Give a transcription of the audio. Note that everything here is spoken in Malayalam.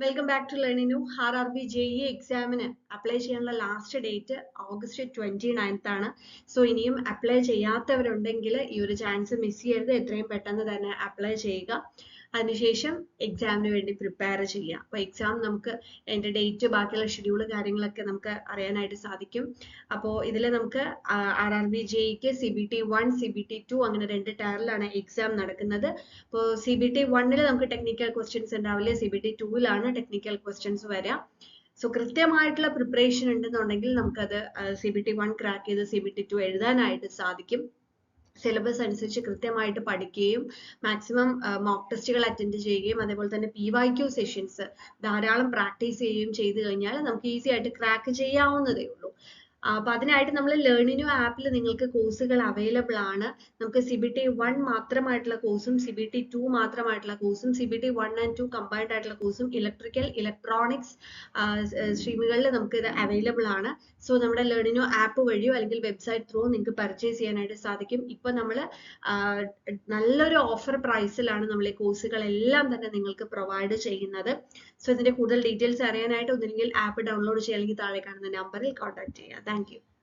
Welcome back to learning new. RRB JEE എക്സാമിന് അപ്ലൈ ചെയ്യാനുള്ള ലാസ്റ്റ് ഡേറ്റ് ഓഗസ്റ്റ് 29th ആണ്. സോ ഇനിയും അപ്ലൈ ചെയ്യാത്തവരുണ്ടെങ്കിൽ ഈ ഒരു ചാൻസ് മിസ് ചെയ്യരുത്. എത്രയും പെട്ടെന്ന് തന്നെ അപ്ലൈ ചെയ്യുക. അതിനുശേഷം എക്സാമിന് വേണ്ടി പ്രിപ്പയർ ചെയ്യുക. അപ്പോൾ എക്സാം നമുക്ക് അതിൻ്റെ ഡേറ്റ് ബാക്കിയുള്ള ഷെഡ്യൂള് കാര്യങ്ങളൊക്കെ നമുക്ക് അറിയാനായിട്ട് സാധിക്കും. അപ്പോൾ ഇതിൽ നമുക്ക് RRB JEEക്ക് CBT 1 CBT 2 അങ്ങനെ 2 ടയറിലാണ് എക്സാം നടക്കുന്നത്. അപ്പോൾ CBT 1 നമുക്ക് ടെക്നിക്കൽ ക്വസ്റ്റ്യൻസ് ഉണ്ടാവില്ല, CBT 2 ടെക്നിക്കൽ ക്വസ്റ്റ്യൻസ് വരിക. സോ കൃത്യമായിട്ടുള്ള പ്രിപ്പറേഷൻ ഉണ്ടെന്നുണ്ടെങ്കിൽ നമുക്കത് CBT 1 ക്രാക്ക് ചെയ്ത് CBT 2 എഴുതാനായിട്ട് സാധിക്കും. സിലബസ് അനുസരിച്ച് കൃത്യമായിട്ട് പഠിക്കുകയും മാക്സിമം മോക്ക് ടെസ്റ്റുകൾ അറ്റൻഡ് ചെയ്യുകയും അതേപോലെ തന്നെ PYQ സെഷൻസ് ധാരാളം പ്രാക്ടീസ് ചെയ്യുകയും ചെയ്തു കഴിഞ്ഞാൽ നമുക്ക് ഈസി ആയിട്ട് ക്രാക്ക് ചെയ്യാവുന്നതേ ഉള്ളൂ. അപ്പൊ അതിനായിട്ട് നമ്മൾ ലേണിംഗ് ന്യൂ ആപ്പിൽ നിങ്ങൾക്ക് കോഴ്സുകൾ അവൈലബിൾ ആണ്. നമുക്ക് CBT 1 മാത്രമായിട്ടുള്ള കോഴ്സും CBT 2 മാത്രമായിട്ടുള്ള കോഴ്സും CBT 1 and 2 കമ്പൈൻഡ് ആയിട്ടുള്ള കോഴ്സും ഇലക്ട്രിക്കൽ ഇലക്ട്രോണിക്സ് സ്ട്രീമുകളിൽ നമുക്ക് ഇത് അവൈലബിൾ ആണ്. സോ നമ്മുടെ ലേണിംഗ് ന്യൂ ആപ്പ് വഴിയോ അല്ലെങ്കിൽ വെബ്സൈറ്റ് ത്രൂ നിങ്ങൾക്ക് പർച്ചേസ് ചെയ്യാനായിട്ട് സാധിക്കും. ഇപ്പൊ നമ്മൾ നല്ലൊരു ഓഫർ പ്രൈസിലാണ് നമ്മൾ ഈ കോഴ്സുകളെല്ലാം തന്നെ നിങ്ങൾക്ക് പ്രൊവൈഡ് ചെയ്യുന്നത്. സോ ഇതിന്റെ കൂടുതൽ ഡീറ്റെയിൽസ് അറിയാനായിട്ട് ഒന്നുകിൽ ആപ്പ് ഡൗൺലോഡ് ചെയ്യുക അല്ലെങ്കിൽ താഴെ കാണുന്ന നമ്പറിൽ കോൺടാക്ട് ചെയ്യുക. Thank you.